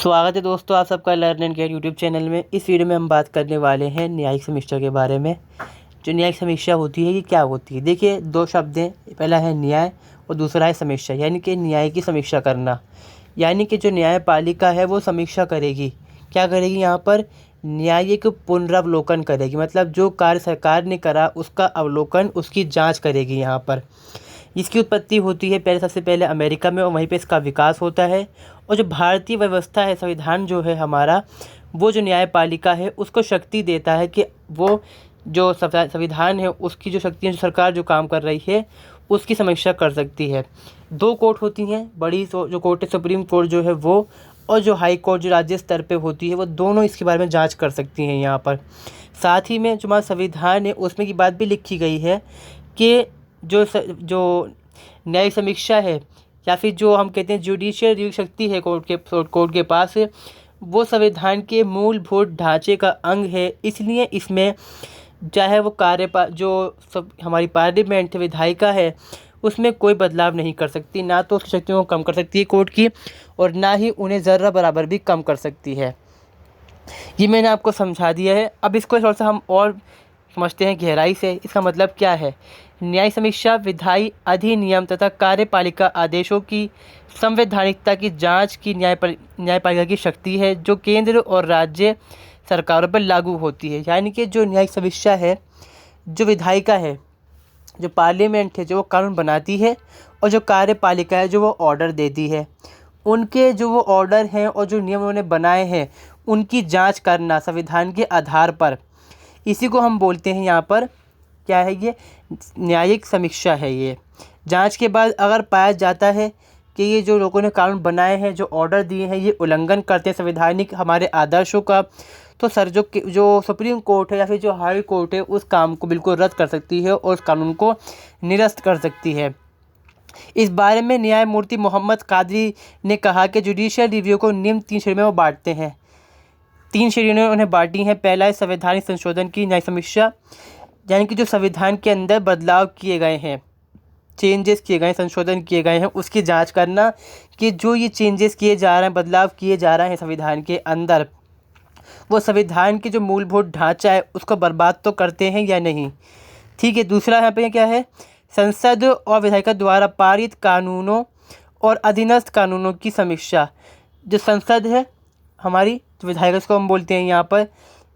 स्वागत है दोस्तों, आप सबका learn and get YouTube channel में। इस वीडियो में हम बात करने वाले हैं न्यायिक समीक्षा के बारे में। जो न्यायिक समीक्षा होती है ये क्या होती है? देखिए, दो शब्द हैं, पहला है न्याय और दूसरा है समीक्षा, यानी कि न्याय की समीक्षा करना। यानी कि जो न्यायपालिका है वो समीक्षा करेगी। क्या करेगी? यहाँ पर न्यायिक पुनरावलोकन करेगी, मतलब जो कार्य सरकार ने करा उसका अवलोकन, उसकी जाँच करेगी। यहाँ पर इसकी उत्पत्ति होती है सबसे पहले अमेरिका में, और वहीं पे इसका विकास होता है। और जो भारतीय व्यवस्था है, संविधान जो है हमारा, वो जो न्यायपालिका है उसको शक्ति देता है कि वो जो संविधान है उसकी जो शक्ति है, जो सरकार जो काम कर रही है उसकी समीक्षा कर सकती है। दो कोर्ट होती हैं बड़ी, जो कोर्ट है सुप्रीम कोर्ट जो है वो, और जो हाई कोर्ट जो राज्य स्तर पे होती है, वो दोनों इसके बारे में जांच कर सकती हैं यहाँ पर। साथ ही में जो हमारा संविधान है उसमें की बात भी लिखी गई है कि जो न्यायिक समीक्षा है, या फिर जो हम कहते हैं जुडिशियल रिव्यू शक्ति है कोर्ट के पास, वो संविधान के मूलभूत ढांचे का अंग है। इसलिए इसमें चाहे वो हमारी पार्लियामेंट विधायिका है उसमें कोई बदलाव नहीं कर सकती, ना तो उसकी शक्तियों को कम कर सकती है कोर्ट की, और ना ही उन्हें ज़र्रा बराबर भी कम कर सकती है। ये मैंने आपको समझा दिया है। अब इसको थोड़ा सा हम और समझते हैं गहराई से। इसका मतलब क्या है? न्यायिक समीक्षा विधायी अधिनियम तथा कार्यपालिका आदेशों की संवैधानिकता की जांच की न्यायपालिका की शक्ति है, जो केंद्र और राज्य सरकारों पर लागू होती है। यानी कि जो न्यायिक समीक्षा है, जो विधायिका है, जो पार्लियामेंट है, जो वो कानून बनाती है, और जो कार्यपालिका है, जो वो ऑर्डर देती है, उनके जो वो ऑर्डर हैं और जो नियम उन्होंने बनाए हैं उनकी जांच करना संविधान के आधार पर, इसी को हम बोलते हैं यहाँ पर क्या है? ये न्यायिक समीक्षा है। ये जांच के बाद अगर पाया जाता है कि ये जो लोगों ने कानून बनाए हैं, जो ऑर्डर दिए हैं, ये उल्लंघन करते हैं संवैधानिक हमारे आदर्शों का, तो जो सुप्रीम कोर्ट है या फिर जो हाई कोर्ट है उस काम को बिल्कुल रद्द कर सकती है और उस कानून को निरस्त कर सकती है। इस बारे में न्यायमूर्ति मोहम्मद कादरी ने कहा कि जुडिशियल रिव्यू को निम्न 3 श्रेणियों में बांटते हैं। 3 श्रेणियों उन्हें बांटी हैं। पहला है संवैधानिक संशोधन की न्यायिक समीक्षा, यानी कि जो संविधान के अंदर बदलाव किए गए हैं, चेंजेस किए गए हैं, संशोधन किए गए हैं, उसकी जांच करना कि जो ये चेंजेस किए जा रहे हैं, बदलाव किए जा रहे हैं संविधान के अंदर, वो संविधान के जो मूलभूत ढांचा है उसको बर्बाद तो करते हैं या नहीं। ठीक है। दूसरा यहाँ पे क्या है? संसद और विधायिका द्वारा पारित कानूनों और अधीनस्थ कानूनों की समीक्षा। जो संसद है हमारी, जो विधायिका उसको हम बोलते हैं यहाँ पर,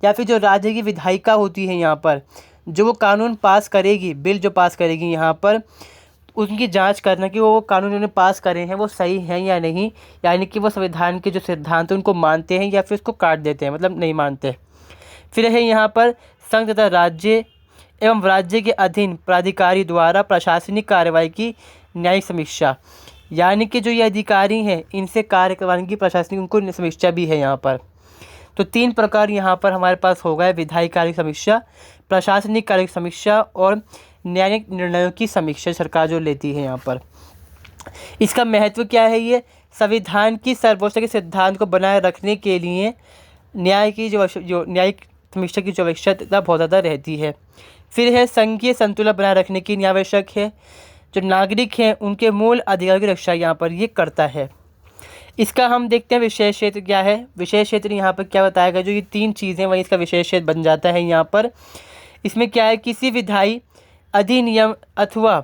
या फिर जो राज्य की विधायिका होती है यहाँ पर, जो वो कानून पास करेगी, बिल जो पास करेगी यहाँ पर, उनकी जांच करना कि वो कानून उन्होंने पास करे हैं वो सही हैं या नहीं, यानी कि वो संविधान के जो सिद्धांत हैं उनको मानते हैं या फिर उसको काट देते हैं, मतलब नहीं मानते। फिर है यहाँ पर संघ तथा राज्य एवं राज्य के अधीन प्राधिकारी द्वारा प्रशासनिक कार्रवाई की न्यायिक समीक्षा, यानी कि जो ये अधिकारी हैं इनसे कार्य करवाने की प्रशासनिक उनको समीक्षा भी है यहाँ पर। तो 3 प्रकार यहाँ पर हमारे पास हो गए: विधायी कार्य समीक्षा, प्रशासनिक कार्य समीक्षा और न्यायिक निर्णयों की समीक्षा सरकार जो लेती है यहाँ पर। इसका महत्व क्या है? ये संविधान की सर्वोच्चता के सिद्धांत को बनाए रखने के लिए न्याय की जो न्यायिक समीक्षा की जो आवश्यकता बहुत ज़्यादा रहती है। फिर है संघीय संतुलन बनाए रखने की आवश्यक है। जो नागरिक हैं उनके मूल अधिकारों की रक्षा यहाँ पर ये करता है। इसका हम देखते हैं विशेष क्षेत्र क्या है। विशेष क्षेत्र यहाँ पर क्या बताया गया? जो ये 3 चीज़ें वहीं इसका विशेष क्षेत्र बन जाता है यहाँ पर। इसमें क्या है? किसी विधायी अधिनियम अथवा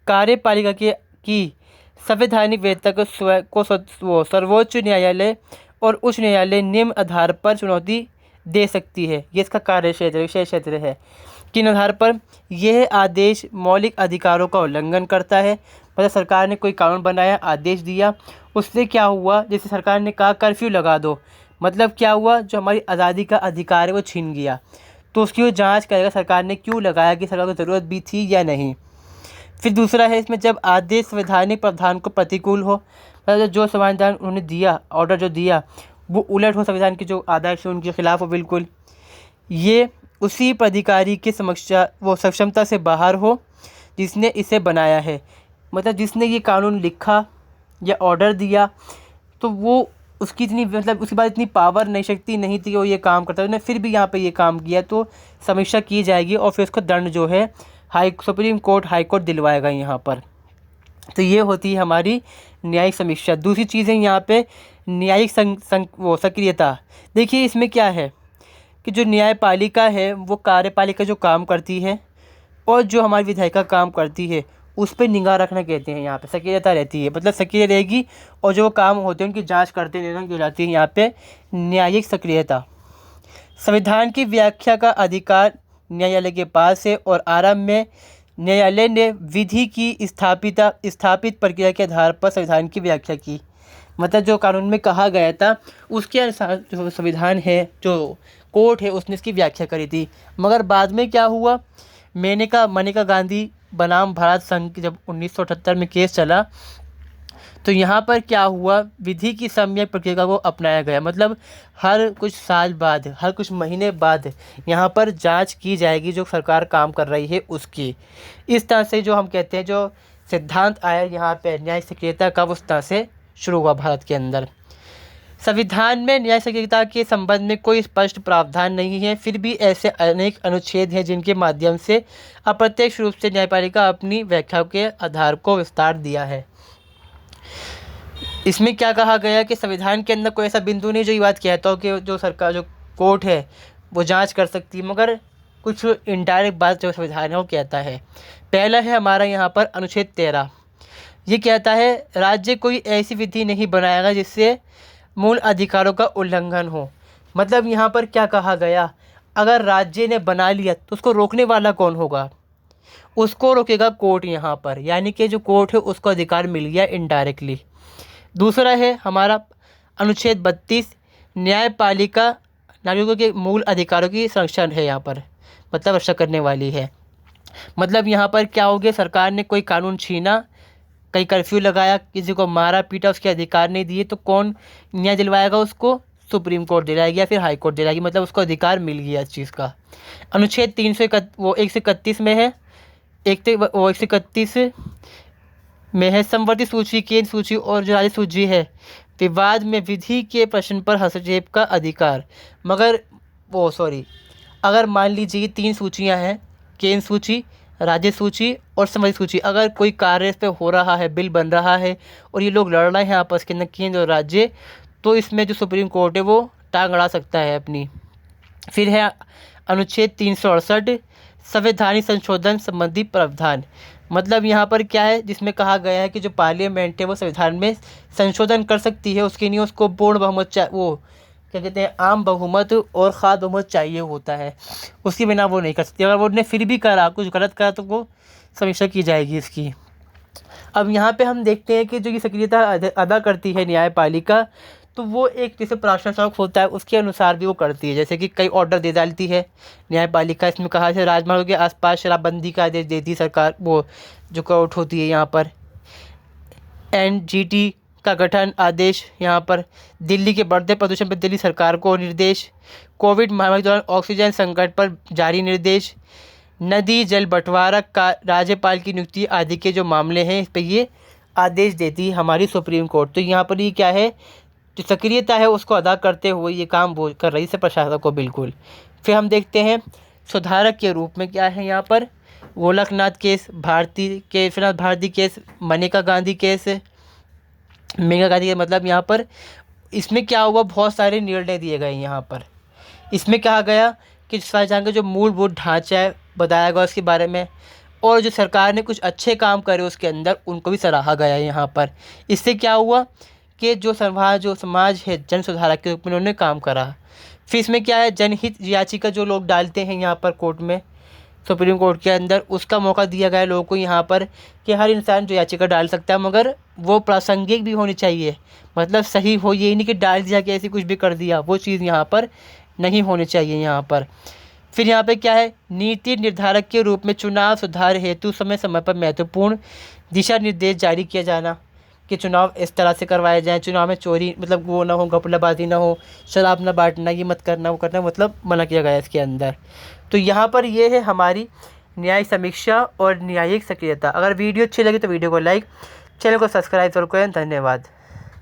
कार्यपालिका की संवैधानिक वैधता को सर्वोच्च न्यायालय और उच्च न्यायालय निम्न आधार पर चुनौती दे सकती है। ये इसका कार्य क्षेत्र विशेष क्षेत्र है। किन आधार पर? यह आदेश मौलिक अधिकारों का उल्लंघन करता है। मतलब सरकार ने कोई कानून बनाया, आदेश दिया, उससे क्या हुआ? जैसे सरकार ने कहा कर्फ्यू लगा दो, मतलब क्या हुआ? जो हमारी आज़ादी का अधिकार है वो छीन गया, तो उसकी वो जांच करेगा सरकार ने क्यों लगाया, कि सरकार को ज़रूरत भी थी या नहीं। फिर दूसरा है इसमें जब आदेश संवैधानिक प्रावधान को प्रतिकूल हो, मतलब जो संविधान उन्होंने दिया, ऑर्डर जो दिया वो उलट हो संविधान के जो आदर्श है उनके खिलाफ हो बिल्कुल, ये उसी प्राधिकारी के वो सक्षमता से बाहर हो जिसने इसे बनाया है। मतलब जिसने ये कानून लिखा या ऑर्डर दिया, तो वो उसकी इतनी मतलब उसके बाद इतनी पावर नहीं, शक्ति नहीं थी कि वो ये काम करता है, फिर भी यहाँ पे ये काम किया, तो समीक्षा की जाएगी और फिर उसको दंड जो है सुप्रीम कोर्ट, हाई कोर्ट दिलवाएगा यहाँ पर। तो ये होती है हमारी न्यायिक समीक्षा। दूसरी चीज़ है यहाँ पे न्यायिक सक्रियता। देखिए इसमें क्या है कि जो न्यायपालिका है वो कार्यपालिका जो काम करती है और जो हमारी विधायिका काम करती है उस पर निगाह रखना कहते हैं। यहाँ पे सक्रियता रहती है, मतलब सक्रिय रहेगी और जो काम होते हैं उनकी जांच करते रहना कहलाती है यहाँ पे न्यायिक सक्रियता। संविधान की व्याख्या का अधिकार न्यायालय के पास है और आरंभ में न्यायालय ने विधि की स्थापित प्रक्रिया के आधार पर संविधान की व्याख्या की। मतलब जो कानून में कहा गया था उसके अनुसार जो संविधान है, जो कोर्ट है, उसने इसकी व्याख्या करी थी। मगर बाद में क्या हुआ, मेनका गांधी बनाम भारत संघ की जब 1978 में केस चला तो यहाँ पर क्या हुआ, विधि की सम्यक प्रक्रिया को अपनाया गया। मतलब हर कुछ साल बाद, हर कुछ महीने बाद यहाँ पर जांच की जाएगी जो सरकार काम कर रही है उसकी। इस तरह से जो हम कहते हैं जो सिद्धांत आया यहाँ पे न्याय सक्रियता का, उस तरह से शुरू हुआ भारत के अंदर। संविधान में न्याय सक्रियता के संबंध में कोई स्पष्ट प्रावधान नहीं है, फिर भी ऐसे अनेक अनुच्छेद हैं जिनके माध्यम से अप्रत्यक्ष रूप से न्यायपालिका अपनी व्याख्या के आधार को विस्तार दिया है। इसमें क्या कहा गया कि संविधान के अंदर कोई ऐसा बिंदु नहीं जो ये बात कहता हो कि जो सरकार, जो कोर्ट है वो जांच कर सकती है, मगर कुछ इनडायरेक्ट बात जो संविधान है वो कहता है। पहला है हमारा यहाँ पर अनुच्छेद 13, ये कहता है राज्य कोई ऐसी विधि नहीं बनाएगा जिससे मूल अधिकारों का उल्लंघन हो। मतलब यहाँ पर क्या कहा गया, अगर राज्य ने बना लिया तो उसको रोकने वाला कौन होगा, उसको रोकेगा कोर्ट यहाँ पर, यानी कि जो कोर्ट है उसको अधिकार मिल गया इनडायरेक्टली। दूसरा है हमारा अनुच्छेद 32, न्यायपालिका नागरिकों के मूल अधिकारों की संरक्षण है यहाँ पर, मतलब रक्षा करने वाली है। मतलब यहाँ पर क्या हो गया, सरकार ने कोई कानून छीना, कहीं कर्फ्यू लगाया, किसी को मारा पीटा, उसके अधिकार नहीं दिए, तो कौन न्याय दिलवाएगा उसको, सुप्रीम कोर्ट दिलाएगी या फिर हाई कोर्ट दिलाएगी। मतलब उसको अधिकार मिल गया इस चीज़ का। अनुच्छेद 131 में है, 131 में है समवर्ती सूची, केंद्र सूची और जो राज्य सूची है, विवाद में विधि के प्रश्न पर हस्तक्षेप का अधिकार। मगर अगर मान लीजिए 3 सूचियां हैं, केंद्र सूची, राज्य सूची और समवर्ती सूची, अगर कोई कार्य इस पर हो रहा है, बिल बन रहा है और ये लोग लड़ रहे हैं आपस के अंदर केंद्र और राज्य, तो इसमें जो सुप्रीम कोर्ट है वो टांग अड़ा सकता है अपनी। फिर है अनुच्छेद 368, संवैधानिक संशोधन संबंधी प्रावधान। मतलब यहाँ पर क्या है, जिसमें कहा गया है कि जो पार्लियामेंट है वो संविधान में संशोधन कर सकती है, उसके लिए उसको पूर्ण बहुमत क्या कहते हैं, आम बहुमत और खास बहुमत चाहिए होता है, उसके बिना वो नहीं कर सकती। अगर वो ने फिर भी करा, कुछ गलत करा, तो वो समीक्षा की जाएगी इसकी। अब यहाँ पे हम देखते हैं कि जो ये सक्रियता अदा करती है न्यायपालिका, तो वो एक जैसे प्रशासक होता है उसके अनुसार भी वो करती है। जैसे कि कई ऑर्डर दे डालती है न्यायपालिका, इसमें कहा है राजमार्गों के आसपास शराबबंदी का आदेश देती है सरकार, वो जो कोर्ट होती है यहाँ पर। NGT का गठन आदेश यहाँ पर। दिल्ली के बढ़ते प्रदूषण पर दिल्ली सरकार को निर्देश। कोविड महामारी के दौरान ऑक्सीजन संकट पर जारी निर्देश। नदी जल बंटवारा का राज्यपाल की नियुक्ति आदि के जो मामले हैं इस पर ये आदेश देती है हमारी सुप्रीम कोर्ट। तो यहाँ पर ये क्या है, जो सक्रियता है उसको अदा करते हुए ये काम वो कर रही है प्रशासन को बिल्कुल। फिर हम देखते हैं सुधारक के रूप में क्या है यहाँ पर, Golaknath case, Bharti case, Maneka Gandhi case, मतलब यहाँ पर इसमें क्या हुआ, बहुत सारे निर्णय दिए गए यहाँ पर। इसमें कहा गया कि संविधान का जो मूलभूत ढांचा है बताया गया उसके बारे में, और जो सरकार ने कुछ अच्छे काम करे उसके अंदर उनको भी सराहा गया यहाँ पर। इससे क्या हुआ कि जो समाज है जन सुधारक के रूप में उन्होंने काम करा। फिर इसमें क्या है, जनहित याचिका जो लोग डालते हैं यहाँ पर कोर्ट में, सुप्रीम कोर्ट के अंदर, उसका मौका दिया गया लोगों को यहाँ पर कि हर इंसान जो याचिका डाल सकता है, मगर वो प्रासंगिक भी होनी चाहिए, मतलब सही हो, ये नहीं कि डाल दिया कि ऐसे कुछ भी कर दिया, वो चीज़ यहाँ पर नहीं होनी चाहिए यहाँ पर। फिर यहाँ पे क्या है, नीति निर्धारक के रूप में चुनाव सुधार हेतु समय समय पर महत्वपूर्ण दिशा निर्देश जारी किया जाना कि चुनाव इस तरह से करवाए जाएं, चुनाव में चोरी मतलब वो ना हो, घपलाबाजी ना हो, शराब ना बांटना, ये मत करना, वो करना, मतलब मना किया गया इसके अंदर। तो यहाँ पर ये है हमारी न्याय समीक्षा और न्यायिक सक्रियता। अगर वीडियो अच्छी लगी तो वीडियो को लाइक, चैनल को सब्सक्राइब जरूर करें। धन्यवाद।